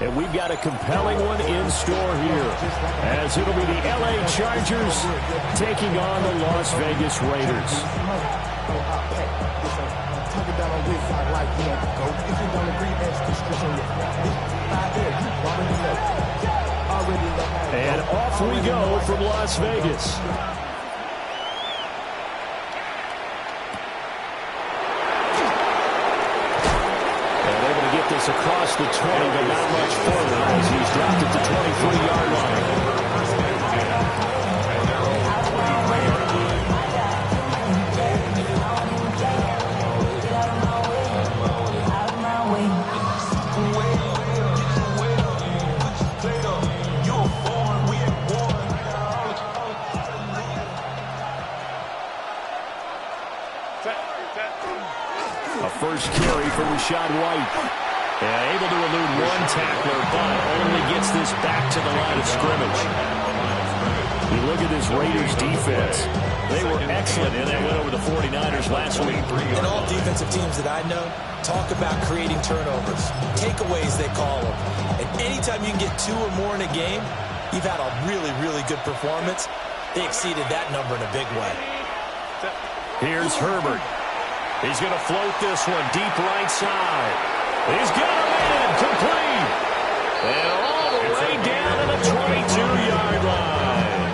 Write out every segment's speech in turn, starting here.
And we've got a compelling one in store here, as it'll be the L.A. Chargers taking on the Las Vegas Raiders. And off we go from Las Vegas. Across the 20, but not much further as he's dropped at the 23-yard line. A first carry for Rachaad White. Yeah, able to elude one tackler, but only gets this back to the line of scrimmage. You look at this Raiders defense. They were excellent in that win over the 49ers last week. And all defensive teams that I know talk about creating turnovers. Takeaways, they call them. And anytime you can get 2 or more in a game, you've had a really, really good performance. They exceeded that number in a big way. Here's Herbert. He's going to float this one deep right side. He's got him in, complete. And all the way down to the 22-yard line.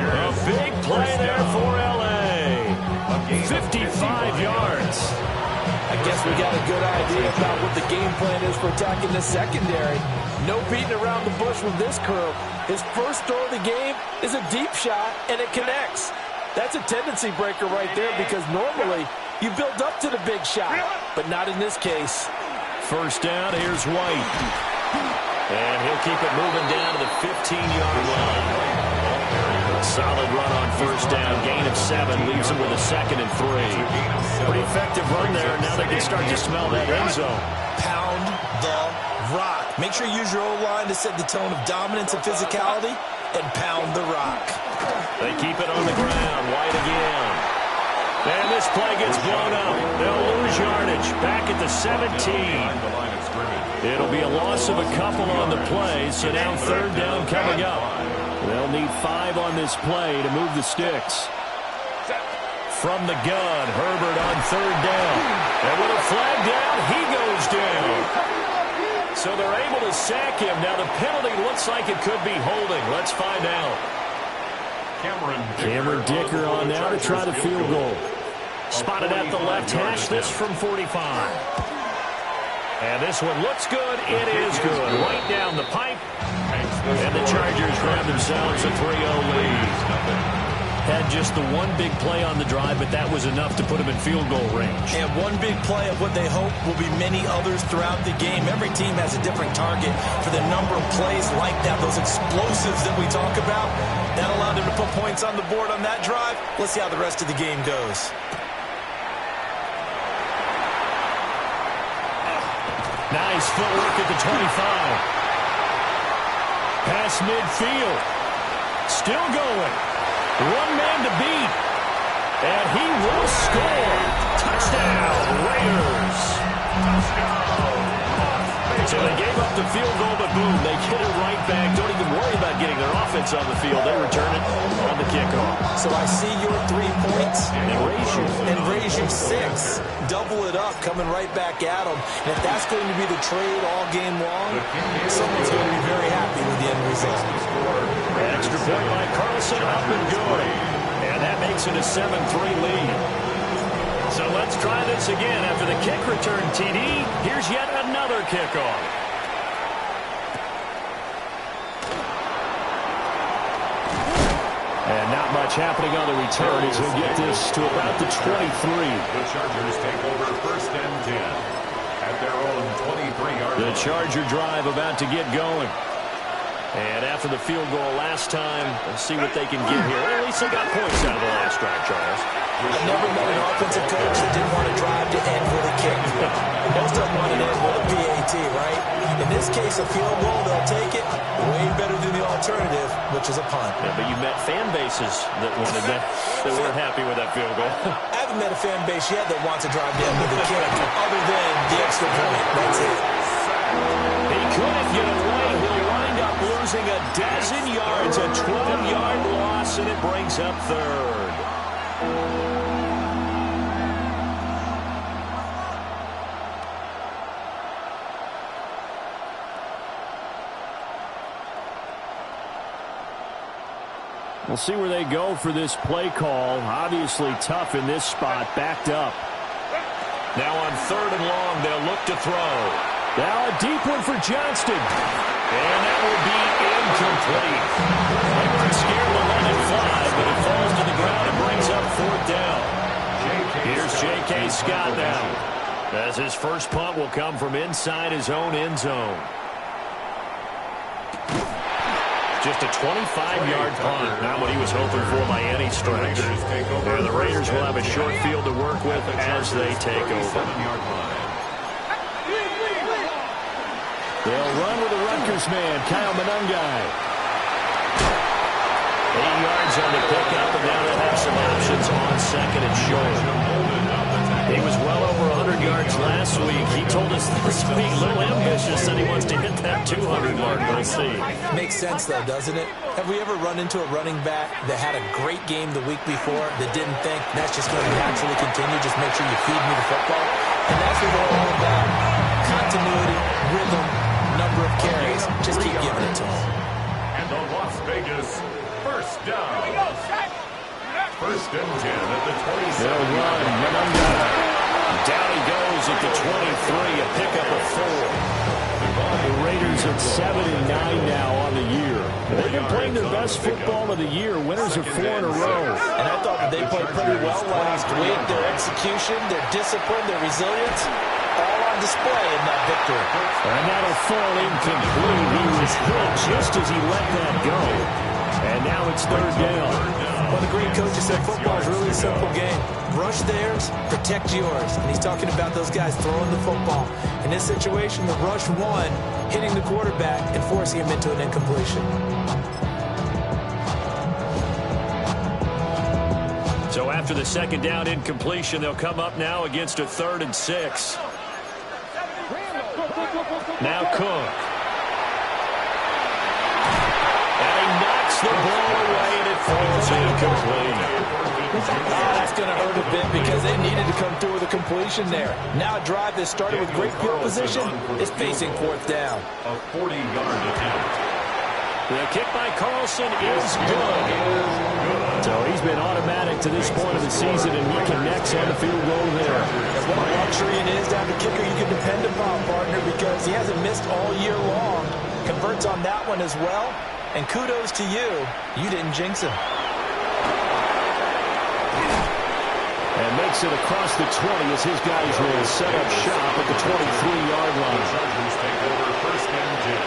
A big play there for L.A. 55 yards. I guess we got a good idea about what the game plan is for attacking the secondary. No beating around the bush with this curve. His first throw of the game is a deep shot, and it connects. That's a tendency breaker right there because normally you build up to the big shot, but not in this case. First down, here's White. And he'll keep it moving down to the 15-yard line. Solid run on first down. Gain of 7 leaves him with a 2nd and 3. Pretty effective run there. Now they can start to smell that end zone. Pound the rock. Make sure you use your O-line to set the tone of dominance and physicality, and pound the rock. They keep it on the ground. White again. And this play gets blown up. They'll lose yardage. Back at the 17. It'll be a loss of a couple on the play, so now third down coming up. They'll need 5 on this play to move the sticks. From the gun, Herbert on third down. And with a flag down, he goes down. So they're able to sack him. Now the penalty looks like it could be holding. Let's find out. Cameron Dicker on now to try the field goal. Spotted at the left hash, this from 45. And this one looks good. It is good. Right down the pipe. And the Chargers grab themselves a 3-0 lead. Had just the one big play on the drive, but that was enough to put them in field goal range. And one big play of what they hope will be many others throughout the game. Every team has a different target for the number of plays like that, those explosives that we talk about. That allowed them to put points on the board on that drive. Let's see how the rest of the game goes. Nice footwork at the 25. Pass midfield. Still going. One man to beat. And he will score. Touchdown, Raiders. So they gave up the field goal, but boom, they get it right back. Don't even worry about getting their offense on the field. They return it on the kickoff. So I see your 3 points. And raise you 6. Double it up, coming right back at them. And if that's going to be the trade all game long, someone's going to be very happy with the end result. Extra point by Carlson, up and good. And that makes it a 7-3 lead. So let's try this again. After the kick return TD, here's yet another kickoff. And not much happening on the return as he'll get this to about the 23. The Chargers take over first and 10 at their own 23-yard line. The Charger drive about to get going. And after the field goal last time, let's see what they can get here. At least they got points out of the last drive, Charles. I've never met an offensive coach that didn't want to drive to end with a kick. Most of them want to end with a PAT, right? In this case, a field goal, they'll take it. Way better than the alternative, which is a punt. Yeah, but you met fan bases that wanted that weren't happy with that field goal. I haven't met a fan base yet that wants to drive to end with a kick, other than the extra point. That's it. He couldn't get away. He'll wind up losing a dozen yards, a 12-yard loss, and it brings up third. We'll see where they go for this play call. Obviously tough in this spot, backed up. Now on 3rd and long, they'll look to throw. Now a deep one for Johnston. And that will be incomplete. They weren't scared to let it fly, but it falls to the ground and brings up 4th down. Here's J.K. Scott now, as his first punt will come from inside his own end zone. Just a 25-yard punt, not what he was hoping for by any stretch. And the Raiders will have a short field to work with as they take over. They'll run with the Rutgers man, Kyle Monangai. 8 yards on the pickup, and now they'll have some options on 2nd and short. He was well over 100 yards last week. He told us this week, a little ambitious, that he wants to hit that 200 mark. We'll see. Makes sense, though, doesn't it? Have we ever run into a running back that had a great game the week before that didn't think that's just going to naturally continue? Just make sure you feed me the football. And that's what we're all about. Continuity, rhythm, number of carries. Just keep giving it to him. And the Las Vegas first down. 1st and 10 at the 27. They'll run. Down he goes at the 23, a pickup of 4. The Raiders at 7-9 now on the year. They've been playing their best football of the year, winners of 4 in a row. And I thought that they played pretty well last week. Their execution, their discipline, their resilience, all on display in that victory. And that'll fall incomplete. He was hit just as he let that go. And now it's 3rd down. Well, the great coach said football is really a simple game. Rush theirs, protect yours. And he's talking about those guys throwing the football. In this situation, the rush one, hitting the quarterback and forcing him into an incompletion. So after the 2nd down incompletion, they'll come up now against a 3rd and 6. Now Cook. And he knocks the ball away, and it falls incomplete. That's going to hurt a bit because they needed to come through with a completion there. Now a drive that started with great field position is facing 4th down. A 40-yard attempt. The kick by Carlson is good. So he's been automatic to this point of the season, and he connects on the field goal there. And what a luxury it is to have a kicker you can depend upon, partner, because he hasn't missed all year long. Converts on that one as well. And kudos to you. You didn't jinx him. And makes it across the 20 as his guys will set up shop at the 23-yard line. Chargers take over 1st and 10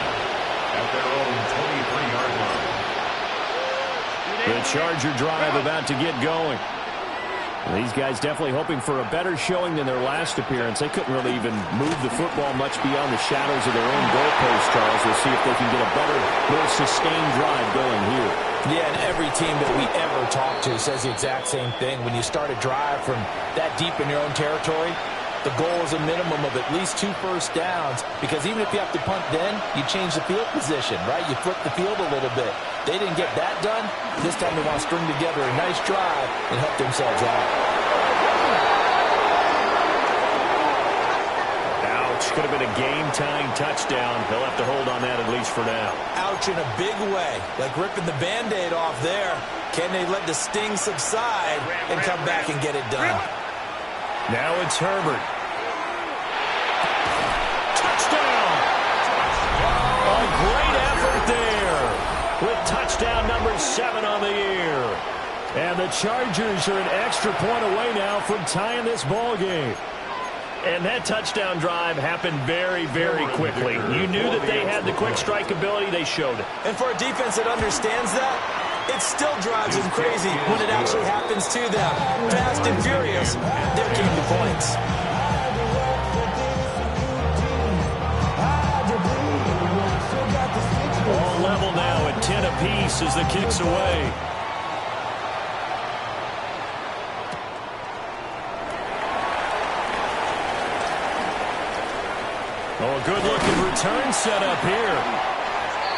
at their own 23-yard line. The Charger drive about to get going. These guys definitely hoping for a better showing than their last appearance. They couldn't really even move the football much beyond the shadows of their own goalpost, Charles. We'll see if they can get a better, more sustained drive going here. Yeah, and every team that we ever talk to says the exact same thing. When you start a drive from that deep in your own territory, the goal is a minimum of at least 2 first downs, because even if you have to punt then, you change the field position, right? You flip the field a little bit. They didn't get that done. This time they want to string together a nice drive and help themselves out. Ouch. Could have been a game-tying touchdown. They'll have to hold on that at least for now. Ouch in a big way, like ripping the Band-Aid off there. Can they let the sting subside and come back and get it done? Now it's Herbert. Touchdown! A great effort there with touchdown number 7 on the year. And the Chargers are an extra point away now from tying this ball game. And that touchdown drive happened very, very quickly. You knew that they had the quick strike ability. They showed it. And for a defense that understands that, it still drives them crazy when it actually happens to them. Fast and furious, there came the points. All level now at 10 apiece as the kick's away. Oh, a good-looking return set up here.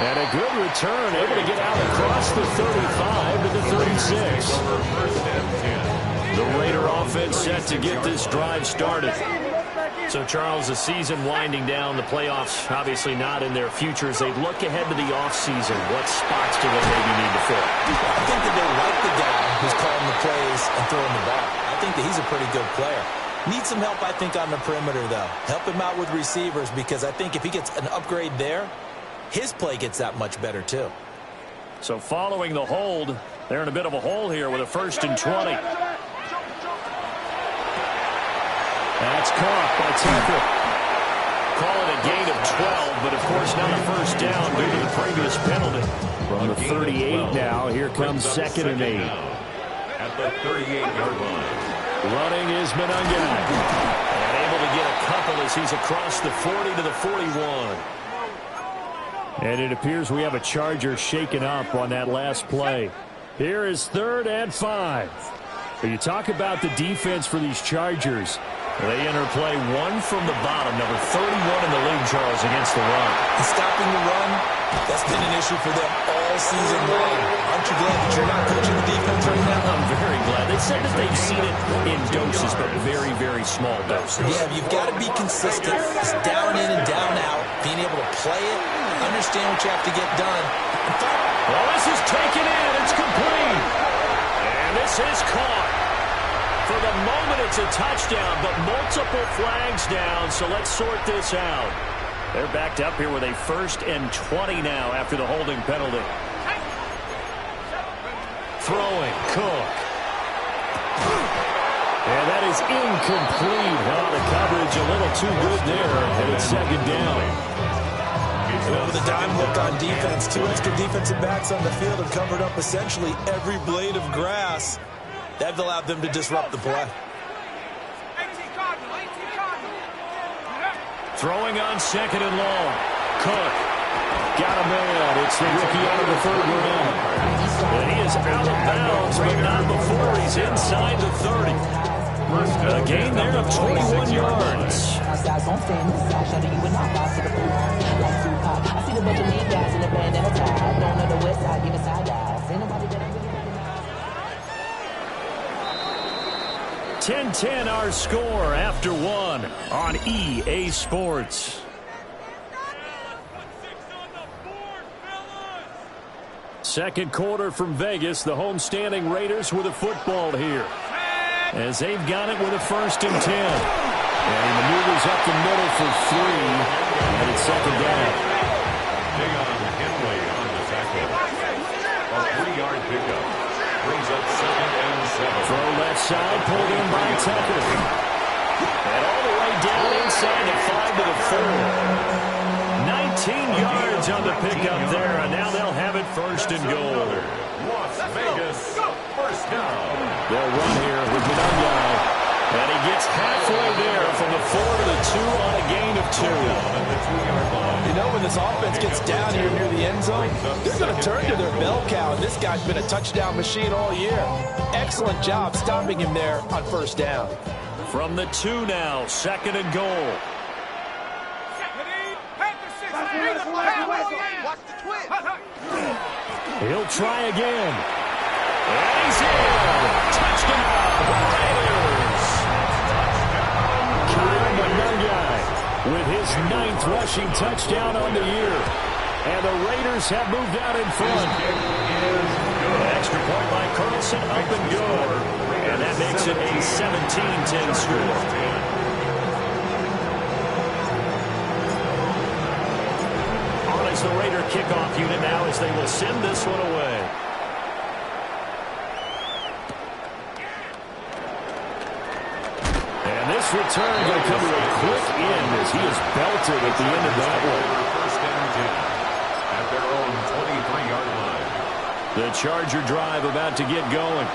And a good return, able to get out across the 35 to the 36. The Raider offense set to get this drive started. So, Charles, the season winding down, the playoffs obviously not in their future. As they look ahead to the offseason, what spots do they maybe need to fill? I think that they like the guy who's calling the plays and throwing the ball. I think that he's a pretty good player. Needs some help, I think, on the perimeter, though. Help him out with receivers, because I think if he gets an upgrade there, his play gets that much better, too. So following the hold, they're in a bit of a hole here with a 1st and 20. That's caught by Tucker. Call it a gain of 12, but of course not a first down due to the previous penalty. From the 38 now, here comes 2nd and 8. At the 38-yard line. Running is Monangai. And able to get a couple as he's across the 40 to the 41. And it appears we have a Charger shaken up on that last play. Here is 3rd and 5. But you talk about the defense for these Chargers. They interplay one from the bottom, number 31 in the league, Charles, against the run. And stopping the run, that's been an issue for them all season long. Aren't you glad that you're not coaching the defense right now? I'm very glad. They said that they've seen it in doses, but very, very small doses. Yeah, you've got to be consistent. It's down in and down out. Being able to play it, understand what you have to get done. Well, this is taken in. It's complete. And this is caught. For the moment, it's a touchdown, but multiple flags down, so let's sort this out. They're backed up here with a 1st and 20 now after the holding penalty. Throwing, Cook. And that is incomplete. Oh, the coverage a little too good there, and it's 2nd down. With a dime hook on defense, 2 extra defensive backs on the field have covered up essentially every blade of grass. That allowed them to disrupt the play. Throwing on 2nd and long. Cook. Got a man. It's the rookie out of the 3rd round. And he is out of bounds, but not before he's inside the 30. A gain there of 21 yards. I see the bunch of lead guys in the band and a tie. Don't know the west side, give a side guys. Ain't nobody better. 10-10 our score after 1 on EA Sports. Second quarter from Vegas. The homestanding Raiders with a football here, as they've got it with a 1st and 10. And he maneuvers up the middle for 3, and it's 2nd down. Big on Henley on the tackle. A 3-yard pickup. Brings up 2nd and 7. Throw left side, pulled in by Tucker. And all the way down inside the 5 to the 4. 19 yards on the pickup there, and now they'll have it 1st and goal. Las Vegas, 1st down. They'll run here with Monangai. And he gets halfway there from the 4 to the 2 on a gain of 2. You know, when this offense gets down here near the end zone, they're going to turn to their bell cow. And this guy's been a touchdown machine all year. Excellent job stopping him there on 1st down. From the 2 now, 2nd and goal. He'll try again. And he's in. Touchdown, Raiders. Kyle Monangai with his 9th rushing touchdown on the year. And the Raiders have moved out in front. An extra point by Carlson, up and good. And that makes it a 17-10 score. The Raider kickoff unit now as they will send this one away. And this return going to come to a quick end as he is belted at the end of that one. 1st and 10 at their own 23-yard line. The Charger drive about to get going.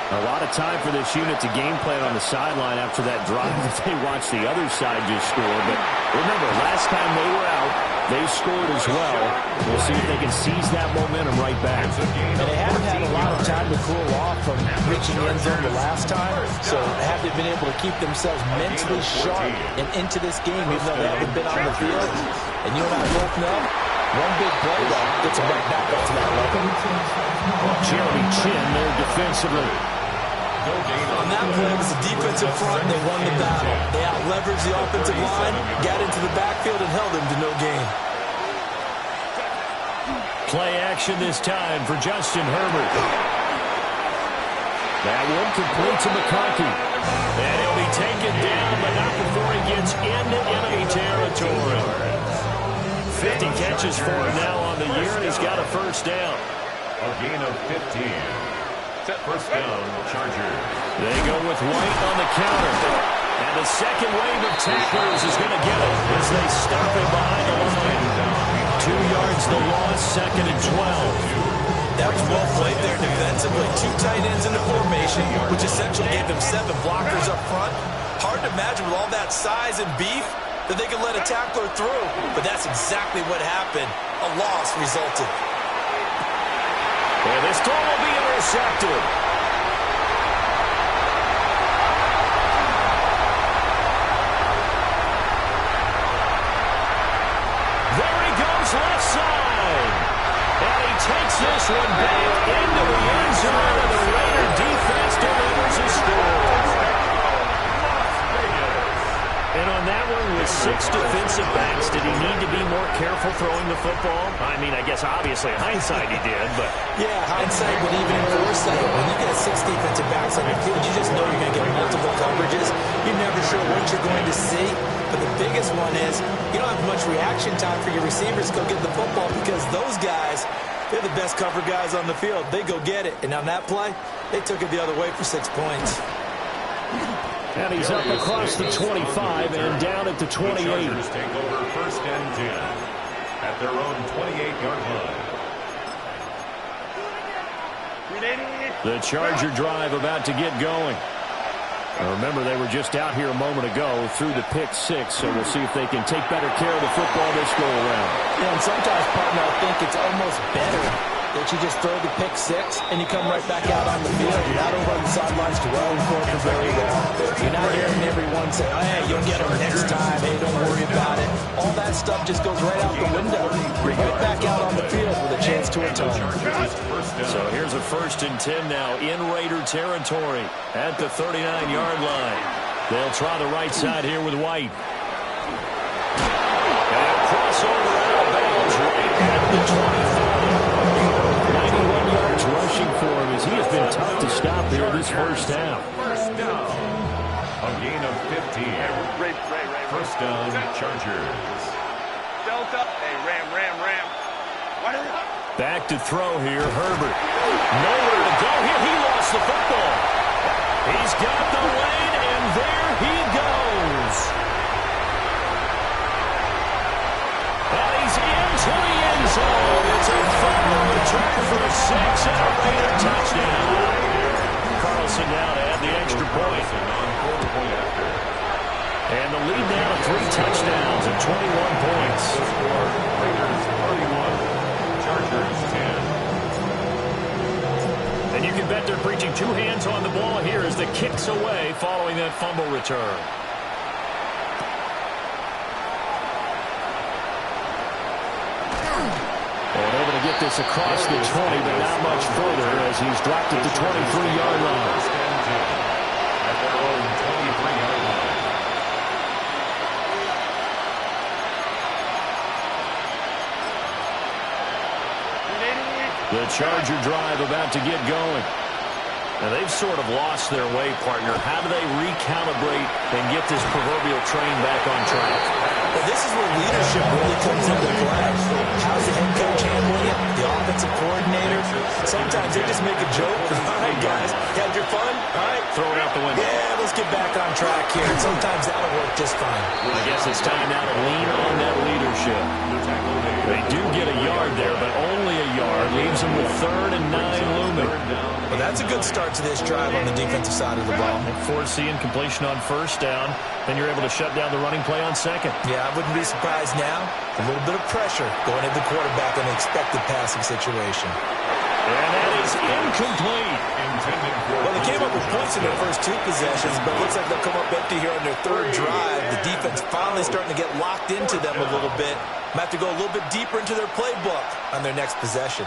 A lot of time for this unit to game plan on the sideline after that drive that they watched the other side just score. But remember, last time they were out, They've scored as well. We'll see if they can seize that momentum right back. And they haven't had a lot of time to cool off from reaching the end zone the last time, so have they been able to keep themselves mentally sharp and into this game, even though they haven't been on the field? And you and I both know, one big play though gets them right back up to that level. Jeremy Chinn there defensively. On that play, it was the defensive front. They won the battle. They out-leveraged the offensive line, got into the backfield, and held him to no gain. Play action this time for Justin Herbert. That one complete to McCarthy. And he'll be taken down, but not before he gets into enemy territory. 50 catches for him now on the year, and he's got a first down. A gain of 15. First down, Chargers. They go with White on the counter. And the second wave of tacklers is going to get it as they stop him behind the line. 2 yards the loss, second and 12. That was well played there defensively. 2 tight ends in the formation, which essentially gave them 7 blockers up front. Hard to imagine with all that size and beef that they can let a tackler through. But that's exactly what happened. A loss resulted. And this throw will be intercepted. There he goes, left side. And he takes this one back into the end zone, and the Raider defense delivers a score. And on that one, with 6 defensive backs, did he need to be more careful throwing the football? I mean, I guess obviously hindsight he did, but... Yeah, hindsight, but even in foresight, when you get 6 defensive backs on the field, you just know you're going to get multiple coverages. You're never sure what you're going to see. But the biggest one is you don't have much reaction time for your receivers to go get the football because those guys, they're the best cover guys on the field. They go get it. And on that play, they took it the other way for 6 points. And he's up across the 25 and down at the 28. The Chargers take over first and 10 at their own 28-yard line. The Charger drive about to get going. Now remember, they were just out here a moment ago through the pick 6, so we'll see if they can take better care of the football this go around. Yeah, and sometimes, partner, I think it's almost better that you just throw the pick 6 and you come right back out on the field. You're not over on the sidelines dwelling for it very well. You're not hearing everyone say, oh, hey, you'll get them next time. Hey, don't worry about it. All that stuff just goes right out the window. You're right back out on the field with a chance to atone. So here's a first and 10 now in Raider territory at the 39-yard line. They'll try the right side here with White. And a crossover out of bounds right at the 24. 91 yards rushing for him as he has been tough to stop here this first half. First down. A gain of 15. First down, Chargers. Delta. Hey, Ram. What is it? Back to throw here, Herbert. Nowhere to go here. He lost the football. He's got the lane, and there he goes. And he's into the end zone. It's a fumble return for a 6 and a Raider touchdown. Carlson now to add the extra point. And the lead now 3 touchdowns and 21 points. Raiders 31. Chargers 10. And you can bet they're preaching 2 hands on the ball here as the kicks away following that fumble return. And able to get this across the 20, but not much further as he's dropped at the 23-yard line. At their own 23-yard line. The Charger drive about to get going. Now, they've sort of lost their way, partner. How do they recalibrate and get this proverbial train back on track? Well, this is where leadership really comes into play. How's the head coach handling it? The offensive coordinator? Sometimes they just make a joke. All right, guys, you had your fun? All right. Throw it out the window. Yeah, let's get back on track here, and sometimes that'll work just fine. I guess it's time now to lean on that leadership. They do get a yard there, but only a yard. Leaves them with 3rd and 9 looming. Well, that's a good start to this drive on the defensive side of the ball. And foreseeing completion on 1st down, then you're able to shut down the running play on 2nd. Yeah, I wouldn't be surprised now. A little bit of pressure going at the quarterback in an expected passing situation. And that is incomplete. Well, they came up with points in their first 2 possessions, but it looks like they'll come up empty here on their 3rd drive. The defense finally starting to get locked into them a little bit. Might have to go a little bit deeper into their playbook on their next possession.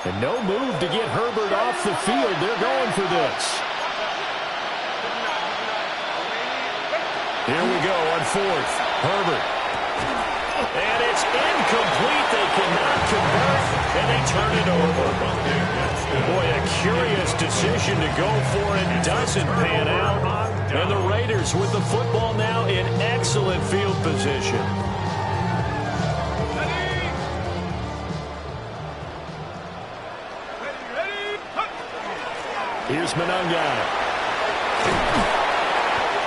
And no move to get Herbert off the field. They're going for this. Here we go on 4th. Herbert. And it's incomplete. They cannot convert, and they turn it over. Boy, a curious decision to go for it. Doesn't pan out. And the Raiders with the football now in excellent field position. Here's Monangai.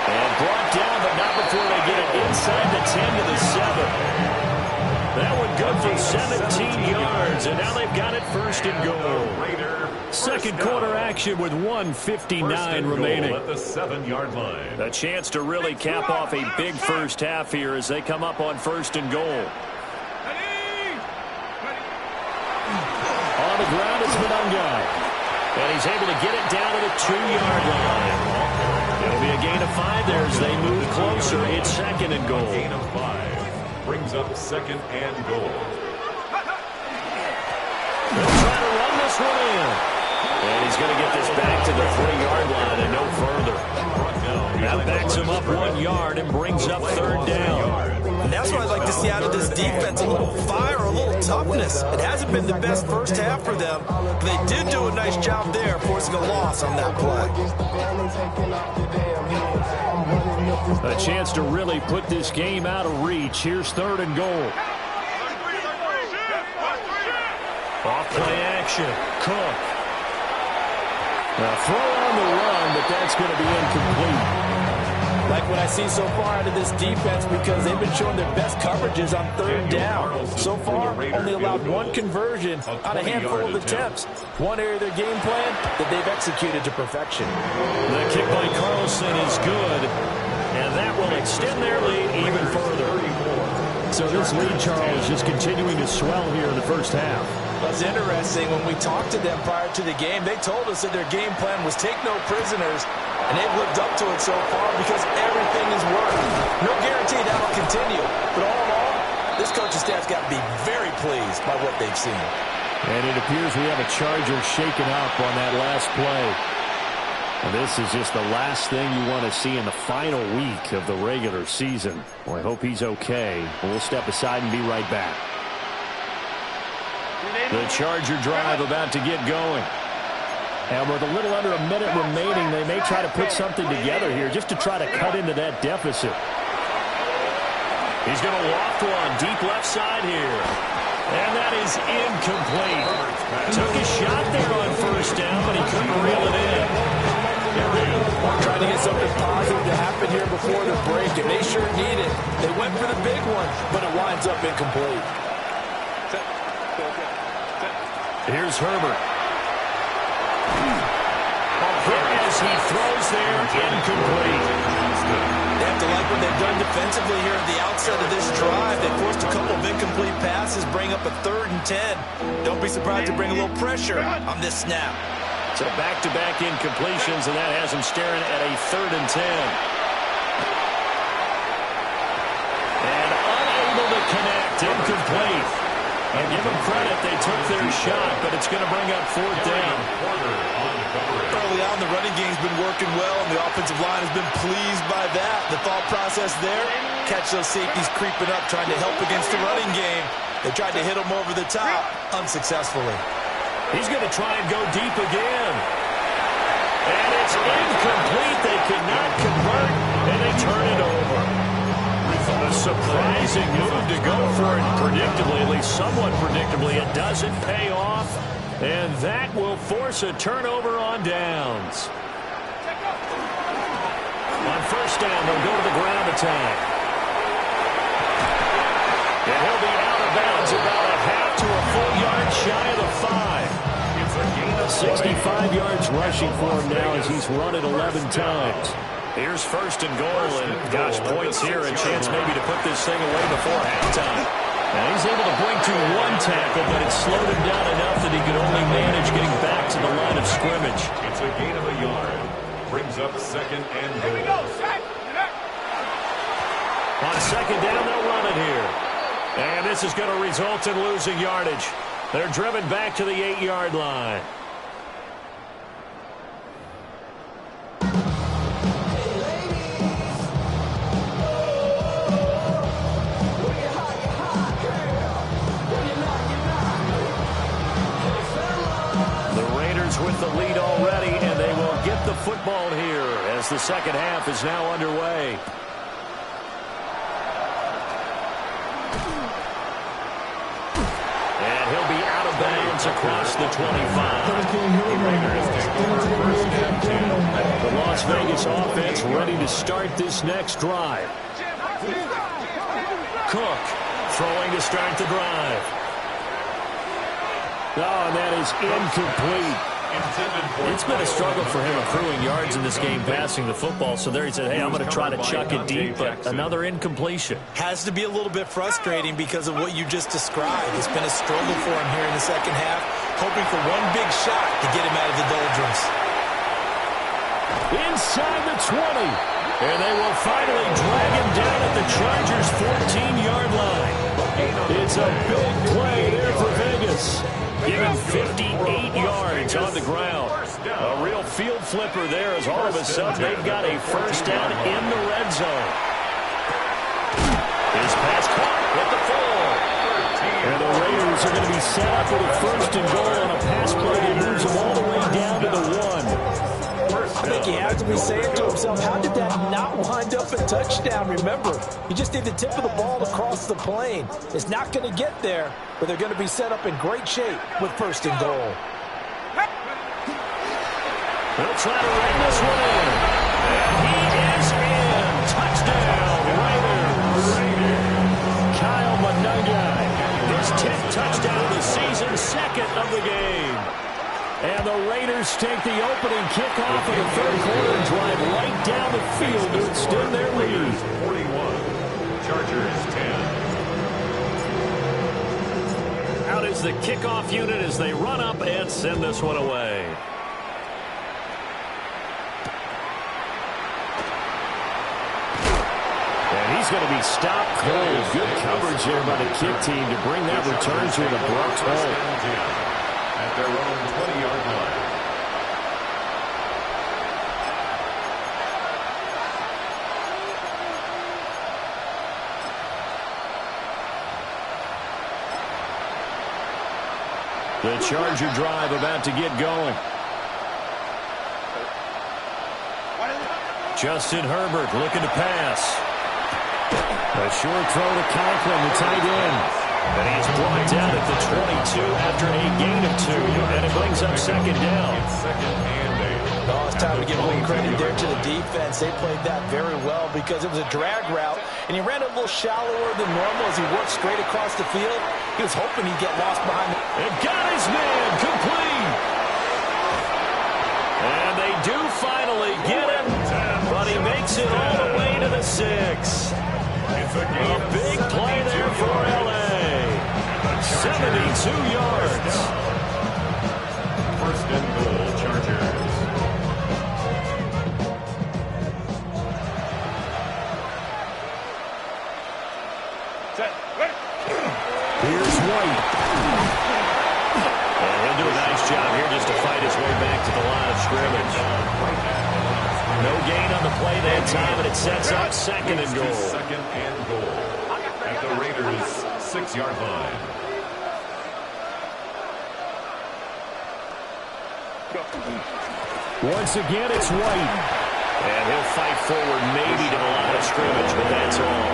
And brought down, but not before they get it inside the 10 to the 7. That one good for 17 yards, and now they've got it 1st and goal. 2nd quarter action with 1:59 remaining. At the 7-yard line. A chance to really cap off a big first half here as they come up on 1st and goal. On the ground is Monangai. And he's able to get it down to the 2-yard line. It'll be a gain of 5 there as they move closer. It's 2nd and goal. Gain of 5 brings up 2nd and goal. They'll try to run this one in. And he's going to get this back to the 3-yard line and no further. That backs him up 1 yard and brings up 3rd down. And that's what I'd like to see out of this defense, a little fire, a little toughness. It hasn't been the best first half for them, but they did do a nice job there, forcing a loss on that play. A chance to really put this game out of reach. Here's 3rd and goal. Off play action. Cook. Now throw on the run, but that's going to be incomplete. Like what I see so far out of this defense, because they've been showing their best coverages on 3rd down. So far, only allowed 1 conversion on a handful of attempts. One area of their game plan that they've executed to perfection. The kick by Carlson is good, and that will extend their lead even further. So this lead, Charles, just continuing to swell here in the first half. It's interesting. When we talked to them prior to the game, they told us that their game plan was take no prisoners, and they've lived up to it so far because everything is working. No guarantee that will continue, but all in all, this coaching staff's got to be very pleased by what they've seen. And it appears we have a Charger shaken up on that last play. And this is just the last thing you want to see in the final week of the regular season. Well, I hope he's okay. We'll step aside and be right back. The Charger drive about to get going. And with a little under a minute remaining, they may try to put something together here just to try to cut into that deficit. He's going to loft one deep left side here. And that is incomplete. Took a shot there on 1st down, but he couldn't reel it in. Trying to get something positive to happen here before the break, and they sure need it. They went for the big one, but it winds up incomplete. Here's Herbert. As he throws there, incomplete. They have to like what they've done defensively here at the outset of this drive. They forced a couple of incomplete passes, bring up a 3rd and 10. Don't be surprised to bring a little pressure on this snap. So back-to-back incompletions, and that has him staring at a 3rd and 10. And unable to connect, incomplete. And give them credit, they took their shot, but it's going to bring up 4th down. Early on, the running game's been working well, and the offensive line has been pleased by that. The thought process there, catch those safeties creeping up, trying to help against the running game. They tried to hit them over the top, unsuccessfully. He's going to try and go deep again. And it's incomplete. They cannot convert, and they turn it over. So surprising move to go for it predictably, at least somewhat predictably. It doesn't pay off, and that will force a turnover on downs. On first down, they'll go to the ground attack. And he'll be out of bounds about a half to a full yard shy of the 5. 65 yards rushing for him now as he's run it 11 times. Here's first and goal, and gosh, points here, a chance maybe to put this thing away before halftime. Now he's able to bring to one tackle, but it slowed him down enough that he could only manage getting back to the line of scrimmage. It's a gain of a yard. Brings up second and goal. On second down, they'll run it here. And this is going to result in losing yardage. They're driven back to the 8-yard line. With the lead already, and they will get the football here as the second half is now underway. And he'll be out of bounds across the 25. The Las Vegas offense ready to start this next drive. Cook throwing to start the drive. Oh, and that is incomplete. It's been a struggle for him accruing yards in this game passing the football. So there he said, hey, I'm going to try to chuck it deep, but another incompletion. Has to be a little bit frustrating because of what you just described. It's been a struggle for him here in the second half, hoping for one big shot to get him out of the doldrums. Inside the 20. And they will finally drag him down at the Chargers' 14-yard line. It's a big play there for Vegas. Given 58 yards on the ground. A real field flipper there as all of a sudden they've got a first down in the red zone. His pass caught with the full. And the Raiders are going to be set up with a first and goal on a pass play that moves them all the way down to the 1. I think he has to be saying to himself, how did that not wind up a touchdown? Remember, you just need the tip of the ball across the plane. It's not going to get there, but they're going to be set up in great shape with first and goal. They'll try to ring this one in. And he is in. Touchdown, Raiders. Kyle Monangai, his 10th touchdown of the season, second of the game. And the Raiders take the opening kickoff of the third quarter and drive right down the field to extend their lead. 41, Chargers 10. Out is the kickoff unit as they run up and send this one away. And he's going to be stopped cold. Good coverage here by the kick team to bring that return to an abrupt halt. At their own 20-yard line. The Charger drive about to get going. Justin Herbert looking to pass. A short throw to Conklin, the tight end. And he's brought down at the 22 after a gain of 2. And it brings up second down. Oh, it's time to give a little credit there to the defense. They played that very well because it was a drag route. And he ran a little shallower than normal as he worked straight across the field. He was hoping he'd get lost behind. And got his man complete. And they do finally get him. But he makes it all the way to the 6. A big play there for L.A. 72 yards. First and goal, Chargers. Here's White. And he'll do a nice job here just to fight his way back to the line of scrimmage. No gain on the play that time, and it sets up second and goal. Second and goal at the Raiders' 6-yard line. Once again, it's White. And he'll fight forward maybe to the line of scrimmage, but that's all.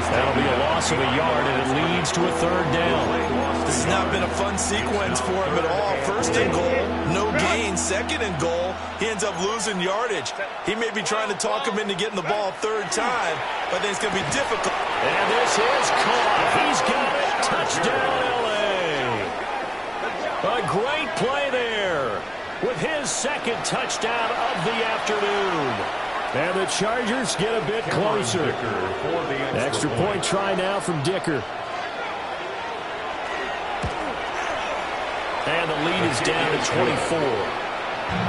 That'll be a loss of a yard, and it leads to a third down. This has not been a fun sequence for him at all. First and goal, no gain. Second and goal, he ends up losing yardage. He may be trying to talk him into getting the ball third time, but I think it's going to be difficult. And this is caught. He's got it. Touchdown, L.A. A great play there with his second touchdown of the afternoon. And the Chargers get a bit closer. Extra point try now from Dicker. And the lead is down to 24.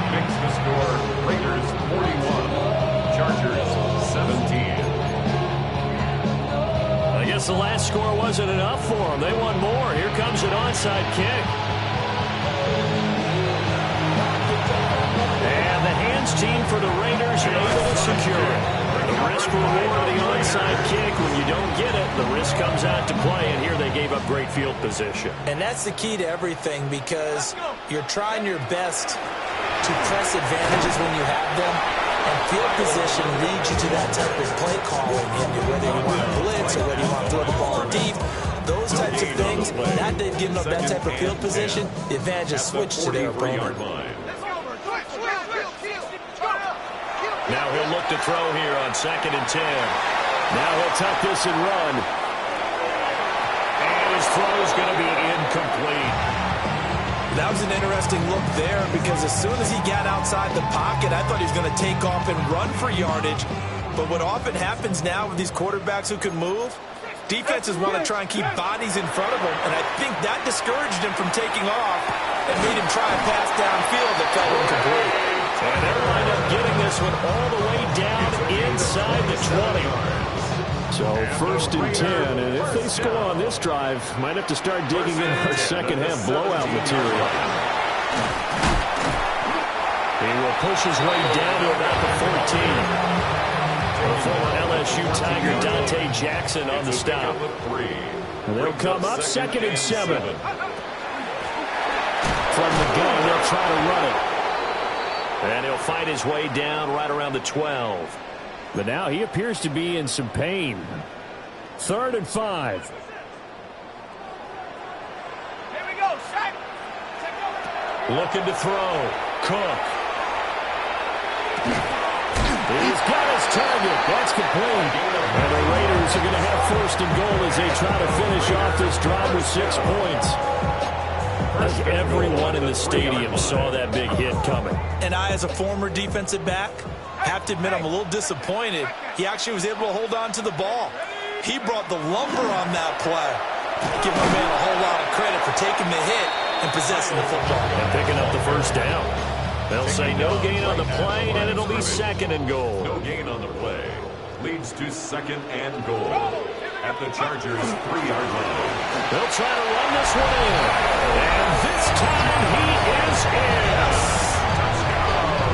Makes the score Raiders 41, Chargers 17. I guess the last score wasn't enough for them. They want more. Here comes an onside kick. And the hands team for the Raiders are able to secure it. The risk reward of the onside kick. When you don't get it, the risk comes out to play. And here they gave up great field position. And that's the key to everything, because you're trying your best to press advantages when you have them. And field position leads you to that type of play calling, whether you want to blitz or whether you want to throw the ball deep. Those types of things, now they've given up that type of field position, the advantage is switched to their opponent. Now he'll look to throw here on 2nd and 10. Now he'll tuck this and run. And his throw is going to be incomplete. That was an interesting look there, because as soon as he got outside the pocket, I thought he was going to take off and run for yardage. But what often happens now with these quarterbacks who can move, defenses want to try and keep bodies in front of him, and I think that discouraged him from taking off and made him try and pass downfield that fell incomplete. And they'll wind up getting this one all the way down inside the 20. So 1st and 10, and if they score on this drive, might have to start digging in our second-half blowout material. He will push his way down to about the 14. The former LSU Tiger Dante Jackson on the stop. And they'll come up 2nd and 7. From the gun, they'll try to run it. And he'll fight his way down right around the 12. But now he appears to be in some pain. 3rd and 5. Here we go, Shaq. Looking to throw. Cook. He's got his target. That's complete. And the Raiders are going to have 1st and goal as they try to finish off this drive with 6 points. Like everyone in the stadium saw that big hit coming. And I, as a former defensive back, have to admit I'm a little disappointed. He actually was able to hold on to the ball. He brought the lumber on that play. Give my man a whole lot of credit for taking the hit and possessing the football. And picking up the 1st down. They'll say no gain on the play, and it'll be 2nd and goal. No gain on the play. Leads to 2nd and goal at the Chargers' 3-yard line. They'll try to run this one in. And this time he is in.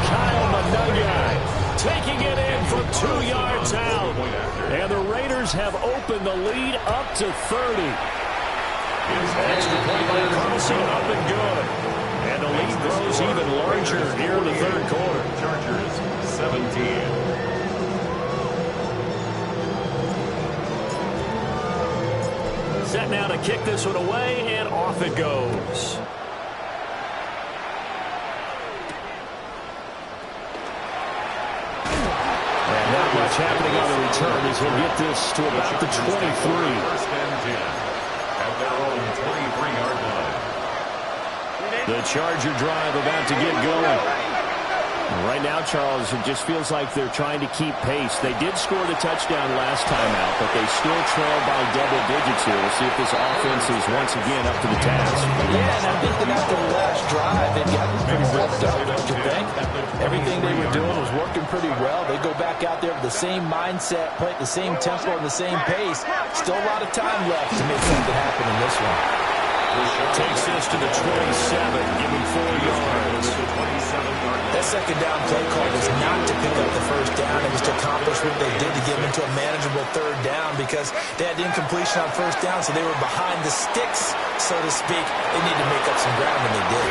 Kyle Monaghan taking it in from 2 yards out. And the Raiders have opened the lead up to 30. Extra point by Carlson, up and good. And the lead grows even larger here in the 3rd quarter. Chargers 17. Set now to kick this one away, and off it goes. And not much happening on the return as he'll get this to about the 23. 1st and 10 at their own 23-yard line. The Charger drive about to get going. Right now, Charles, it just feels like they're trying to keep pace. They did score the touchdown last time out, but they still trail by double digits here. We'll see if this offense is once again up to the task. Yeah, and I think that after the last drive, they've gotten pretty revved up, don't you think? Everything they were doing was working pretty well. They go back out there with the same mindset, play at the same tempo and the same pace. Still a lot of time left to make something happen in this one. Takes this to the 27, give him 4 yards. That second down play call was not to pick up the 1st down. It was to accomplish what they did to get them into a manageable 3rd down, because they had incompletion on 1st down, so they were behind the sticks, so to speak. They needed to make up some ground, and they did.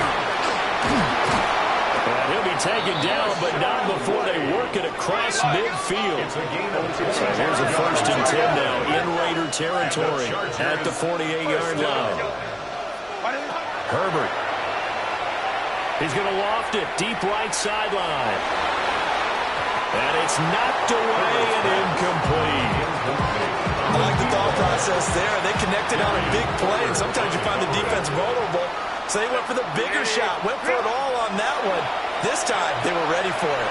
And he'll be taken down, but not before they work it across midfield. So here's a 1st and 10 now in Raider territory at the 48-yard line. Herbert. He's going to loft it deep right sideline. And it's knocked away and incomplete. I like the thought process there. They connected on a big play, and sometimes you find the defense vulnerable. So they went for the bigger shot, went for it all on that one. This time, they were ready for it.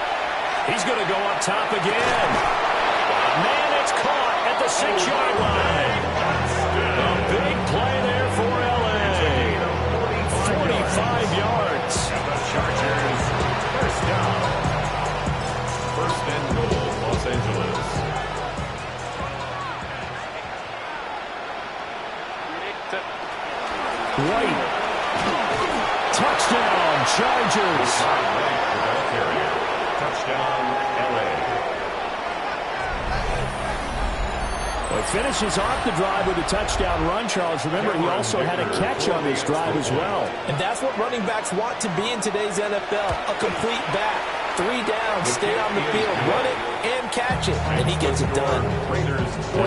He's going to go up top again. Man, it's caught at the 6-yard line. A big play there for L.A. 45 yards. Chargers, first down. First and goal, Los Angeles. White. Touchdown, Chargers. Touchdown, L.A. Well, he finishes off the drive with a touchdown run, Charles. Remember, he also had a catch on this drive as well. And that's what running backs want to be in today's NFL, a complete back. 3 downs, stay on the field, run it, and catch it. And he gets it done.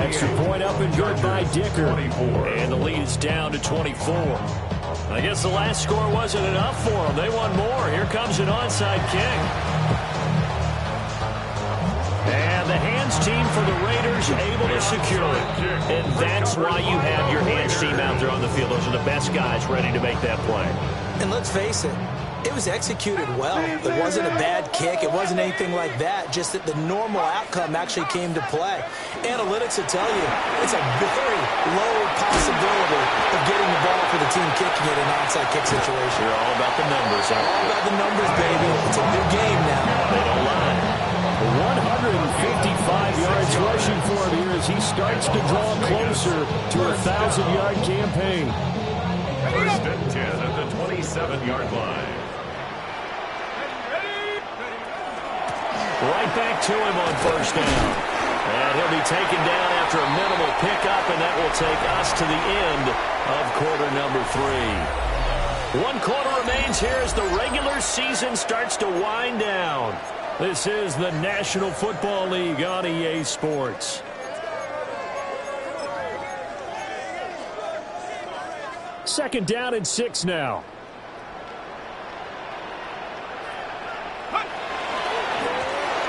Extra point up and good by Dicker. And the lead is down to 24. I guess the last score wasn't enough for them. They want more. Here comes an onside kick. And the hands team for the Raiders able to secure it. And that's why you have your hands team out there on the field. Those are the best guys ready to make that play. And let's face it, it was executed well. It wasn't a bad kick. It wasn't anything like that. Just that the normal outcome actually came to play. Analytics will tell you it's a very low possibility of getting the ball for the team kicking it in an onside kick situation. You're all about the numbers. All about the numbers, baby. It's a new game now. They don't lie. 155 yards rushing for him here as he starts to draw closer to a 1,000-yard campaign. First and 10 at the 27-yard line. Right back to him on first down. And he'll be taken down after a minimal pickup, and that will take us to the end of quarter number 3. 1 quarter remains here as the regular season starts to wind down. This is the National Football League on EA Sports. Second down and 6 now.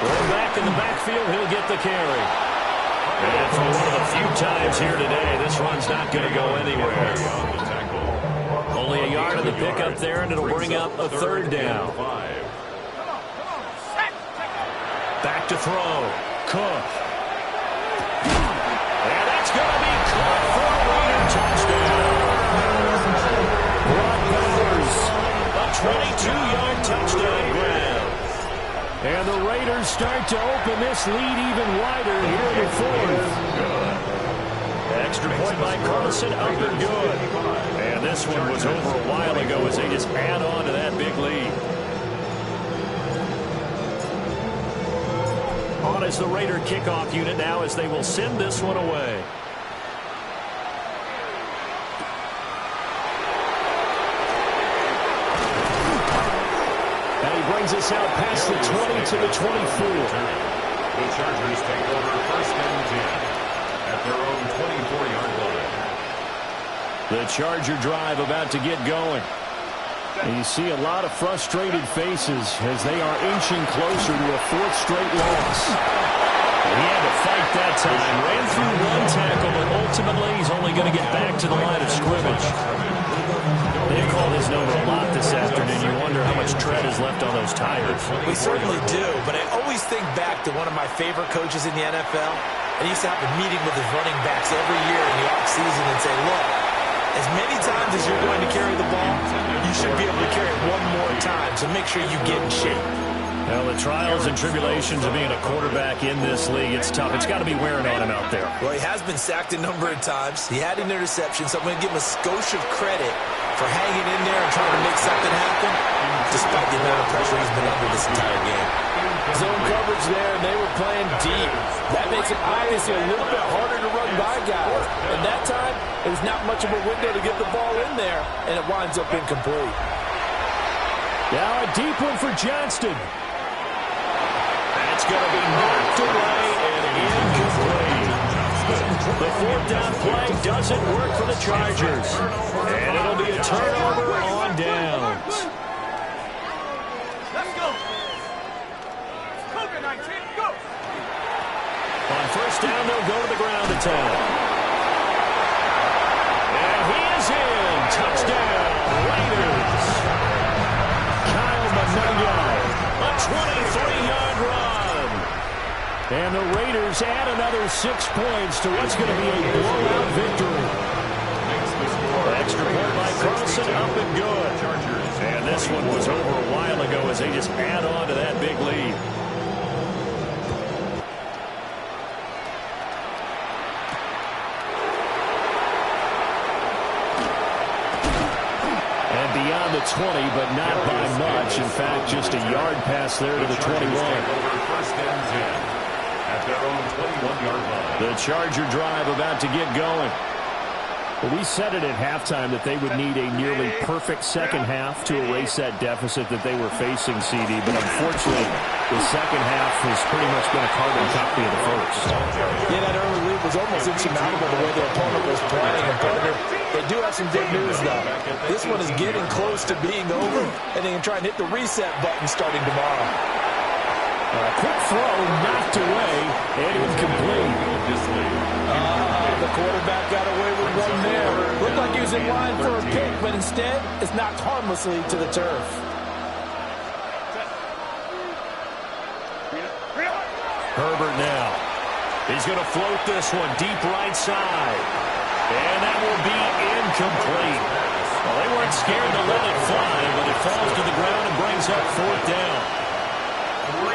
Roll back in the backfield, he'll get the carry. And for one of the few times here today, this run's not going to go anywhere. Only a yard of the pickup there, and it'll bring up a 3rd down. Back to throw. Cook. And that's going to be caught for a Raider touchdown. Brock Bowers, a 22-yard touchdown grab. And the Raiders start to open this lead even wider here in the 4th. Extra point by Carlson, up and good. And this one was over a while ago as they just add on to that big lead. On as the Raider kickoff unit now as they will send this one away. Brings us out past the 20 to the 24. The Chargers take over first and 10 at their own 24-yard line. The Charger drive about to get going. And you see a lot of frustrated faces as they are inching closer to a 4th straight loss. He had to fight that time. Ran through 1 tackle, but ultimately he's only going to get back to the line of scrimmage. They called his number a lot this afternoon. You wonder how much tread is left on those tires. We certainly do, but I always think back to one of my favorite coaches in the NFL. And he used to have a meeting with his running backs every year in the offseason and say, look, as many times as you're going to carry the ball, you should be able to carry it 1 more time, so make sure you get in shape. Well, the trials and tribulations of being a quarterback in this league, it's tough. It's got to be wearing on him out there. Well, he has been sacked a number of times. He had an interception, so I'm going to give him a skosh of credit for hanging in there and trying to make something happen, despite the amount of pressure he's been under this entire game. Zone coverage there, and they were playing deep. That makes it obviously a little bit harder to run by guys. And that time, there's not much of a window to get the ball in there, and it winds up incomplete. Now a deep one for Johnston. That's going to be knocked away and incomplete. The fourth down play doesn't work for the Chargers. And it'll be a turnover on downs. Let's go. Go. On first down, they'll go to the ground attack. And he is in. Touchdown, Raiders. Kyle Managa, a 23-yard run. And the Raiders add another 6 points to what's going to be a blowout victory. Extra point by Carlson, up and good. And this one was over a while ago as they just add on to that big lead. Beyond the 20, but not by much. In fact, just a yard pass there to the 21. First and 10 at their own 21-yard line. The Charger drive about to get going. Well, we said it at halftime that they would need a nearly perfect second half to erase that deficit that they were facing, CD. But unfortunately, the second half has pretty much been a carbon copy of the first. Yeah, that early lead was almost insurmountable the way their opponent was playing. And partner, they do have some good news, though. This one is getting close to being over, and they can try and hit the reset button starting tomorrow. Quick throw, knocked away, and incomplete. The quarterback got away with one there. Looked like he was in line for a pick, but instead, it's knocked harmlessly to the turf. Herbert now. He's going to float this one deep right side. And that will be incomplete. Well, they weren't scared to let it fly, but it falls to the ground and brings up fourth down.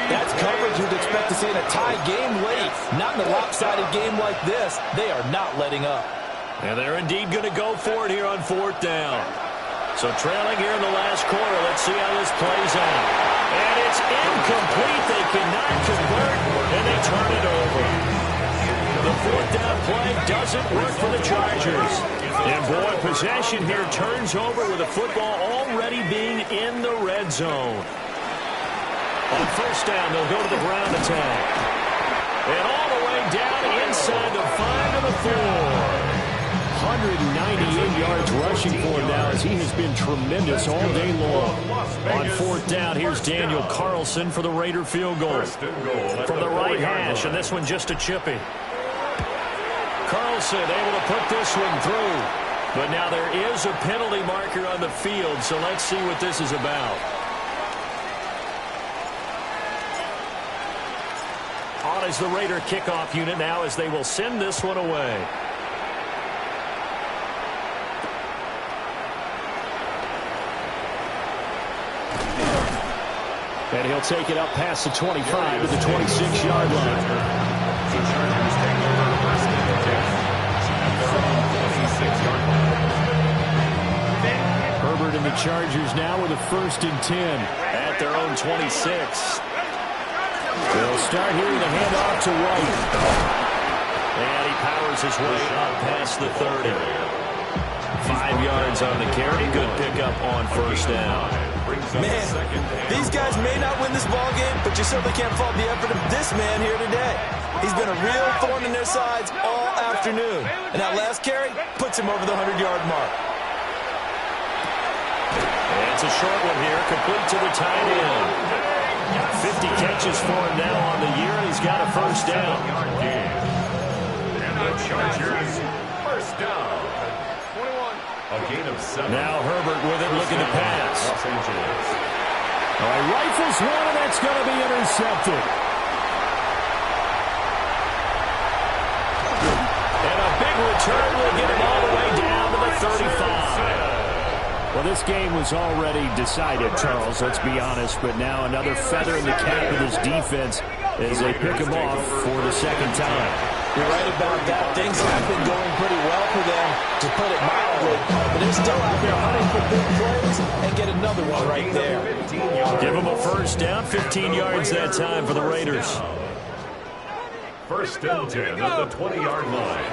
That's coverage you'd expect to see in a tie game late. Not in a lopsided game like this. They are not letting up. And they're indeed going to go for it here on fourth down. So trailing here in the last quarter, let's see how this plays out. And it's incomplete. They cannot convert, and they turn it over. The fourth down play doesn't work for the Chargers. And boy, possession here turns over with the football already being in the red zone. On first down, they'll go to the ground attack. And all the way down inside the 5 to the 4. 198 yards rushing for him now as he has been tremendous all day long. On fourth down, here's Daniel Carlson for the Raider field goal. From the right hash, and this one just a chippy. Carlson able to put this one through. But now there is a penalty marker on the field, so let's see what this is about. On is the Raider kickoff unit now as they will send this one away. And he'll take it up past the 25 to the 26-yard line. The Chargers take over first and 10 at their own 26-yard line. Herbert and the Chargers now with a first and 10 at their own 26. They'll start here with a handoff to White. And he powers his way up past the 30. 5 yards on the carry. Good pickup on first down. Man, these guys may not win this ball game, but you certainly can't fault the effort of this man here today. He's been a real thorn in their sides all afternoon. And that last carry puts him over the 100-yard mark. And it's a short one here, complete to the tight end. 50 catches for him now on the year, and he's got a first down. And the Chargers, first down. 21. A gain of 7. Now Herbert with it, looking to pass. Los Angeles. All right, rifles one, and that's going to be intercepted. And a big return will get him all the way down to the 35. Well, this game was already decided, Charles, let's be honest, but now another feather in the cap of this defense as they pick him off for the second time. You're right about that. Things have been going pretty well for them, to put it mildly, but they're still out there hunting for big plays and get another one right there. Give them a first down, 15 yards that time for the Raiders. First and 10 at the 20-yard line.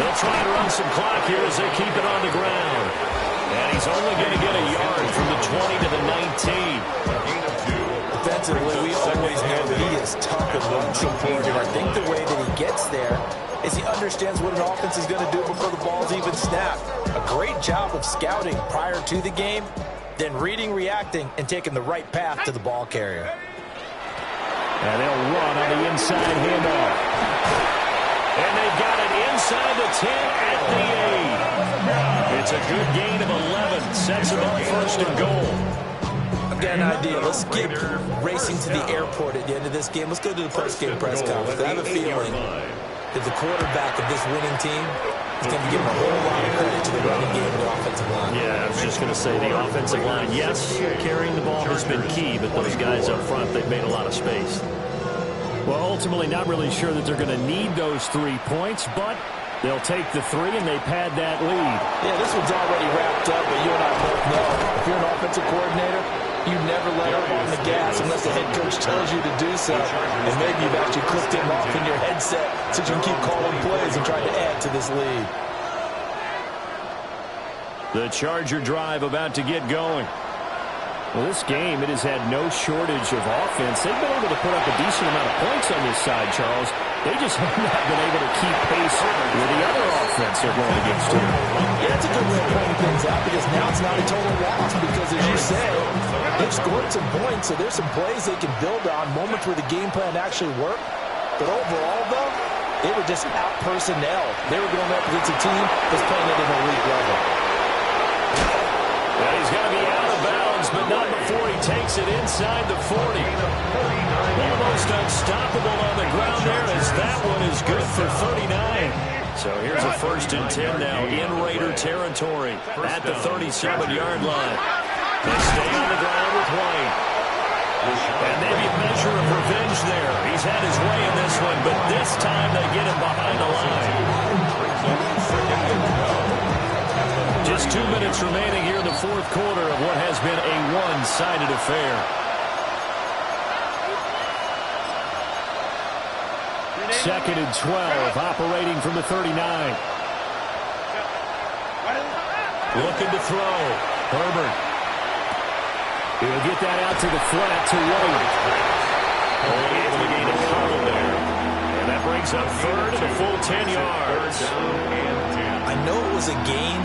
They'll try and run some clock here as they keep it on the ground. And And he's only going to get a yard from the 20 to the 19. Defensively, we always know that he is tough and run support, and I think the way that he gets there is he understands what an offense is going to do before the ball's even snapped. A great job of scouting prior to the game, then reading, reacting, and taking the right path to the ball carrier. And they'll run on the inside handoff. And they've got it inside the 10 at the 8. It's a good gain of 11. Sets them up first and goal. I've got an idea. Let's get racing to the airport at the end of this game. Let's go to the post-game press conference. I have a feeling that the quarterback of this winning team is going to be giving a whole lot of credit to the running game and the offensive line. Yeah, I was just going to say the offensive line. Yes, carrying the ball has been key, but those guys up front, they've made a lot of space. Well, ultimately, not really sure that they're going to need those 3 points, but they'll take the 3, and they pad that lead. Yeah, this one's already wrapped up, but you and I both know if you're an offensive coordinator, you never let up on the gas unless the head coach tells you to do so. And maybe you've actually clicked him off in your headset so you can keep calling plays and trying to add to this lead. The Charger drive about to get going. Well, this game, it has had no shortage of offense. They've been able to put up a decent amount of points on this side, Charles. They just have not been able to keep pace with the other offense they're going against here. Yeah, that's a good way of pointing things out because now it's not a total loss because, as you say, they've scored some points, so there's some plays they can build on, moments where the game plan actually worked. But overall, though, they were just out-personnel. They were going up against a team that's playing at an elite level. Well, he's going to be out of bounds, but not before he takes it inside the 40. Almost unstoppable on the ground there as that one is good for 39. So here's a 1st and 10 now in Raider territory at the 37-yard line. They stay on the ground with White. And maybe a measure of revenge there. He's had his way in this one, but this time they get him behind the line. Just 2 minutes remaining here in the 4th quarter of what has been a one-sided affair. Second and 12, operating from the 39. Looking to throw. Herbert. He'll get that out to the flat to White. Only able to gain a couple there. And that brings up 3rd and a full 10 yards. I know it was a gain,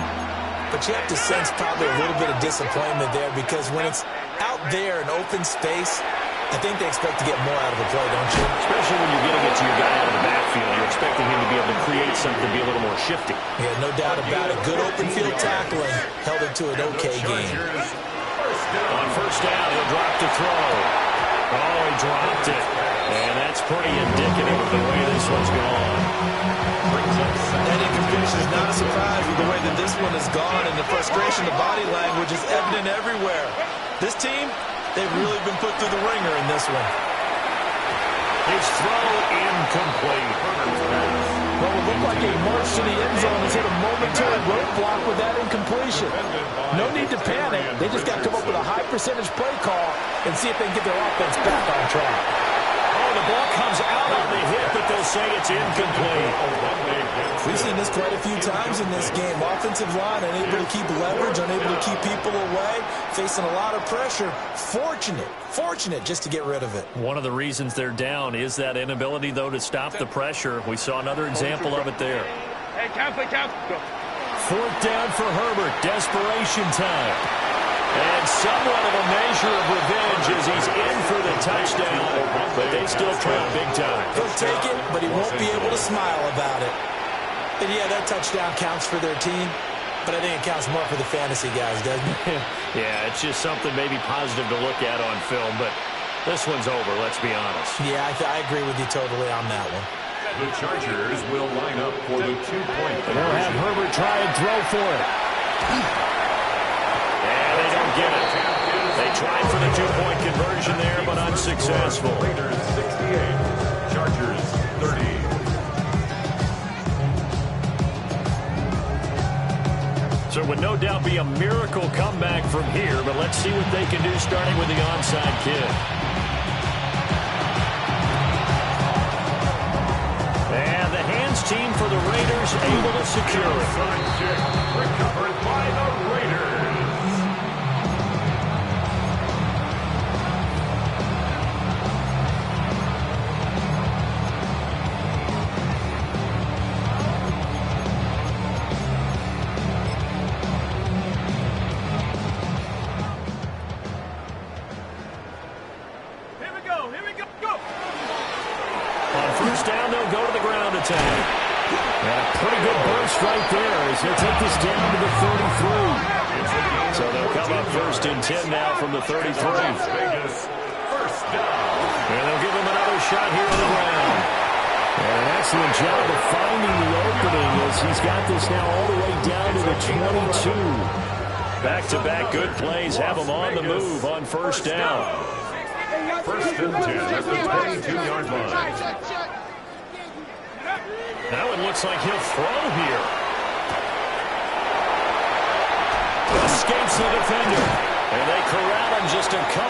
but you have to sense probably a little bit of disappointment there because when it's out there in open space, I think they expect to get more out of the play, don't you? Especially when you're getting it to your guy out of the backfield. You're expecting him to be able to create something, be a little more shifty. Yeah, no doubt about it. Good open field tackling held it to an okay game. On 1st down, he'll drop to throw. Oh, he dropped it. And that's pretty indicative of the way this one's gone. That incompletion is not a surprise with the way that this one has gone, and the frustration, the body language is evident everywhere. This team, they've really been put through the ringer in this one. His throw incomplete. Well, it looked like a march to the end zone has hit a momentary roadblock with that incompletion. No need to panic. They just got to come up with a high percentage play call and see if they can get their offense back on track. Oh, the ball comes out on the hit, but they'll say it's incomplete. We've seen this quite a few times in this game. Offensive line unable to keep leverage, unable to keep people away, facing a lot of pressure. Fortunate just to get rid of it. One of the reasons they're down is that inability, though, to stop the pressure. We saw another example of it there. Hey, count. Go. 4th down for Herbert. Desperation time. And somewhat of a measure of revenge as he's in for the touchdown. But they still trail big time. He'll take it, but he won't be able to smile about it. And yeah, that touchdown counts for their team, but I think it counts more for the fantasy guys, doesn't it? Yeah, it's just something maybe positive to look at on film, but this one's over, let's be honest. Yeah, I agree with you totally on that one. The Chargers will line up for the 2-point And they'll have Herbert try and throw for it. And they don't get it. They tried for the 2-point conversion there, but unsuccessful. Raiders 68, Chargers 30. So it would no doubt be a miracle comeback from here, but let's see what they can do starting with the onside kick. And the hands team for the Raiders able to secure it. Onside kick recovered by the Raiders. first down, they'll go to the ground attack. And a pretty good burst right there as he'll take this down to the 33. So they'll come up 1st and 10 now from the 33. First down. And they'll give him another shot here on the ground. And an excellent job of finding the opening as he's got this now all the way down to the 22. Back-to-back good plays have him on the move on first down. 1st and 10 at the 22-yard line. Now it looks like he'll throw here. Escapes the defender. And they corral him just a couple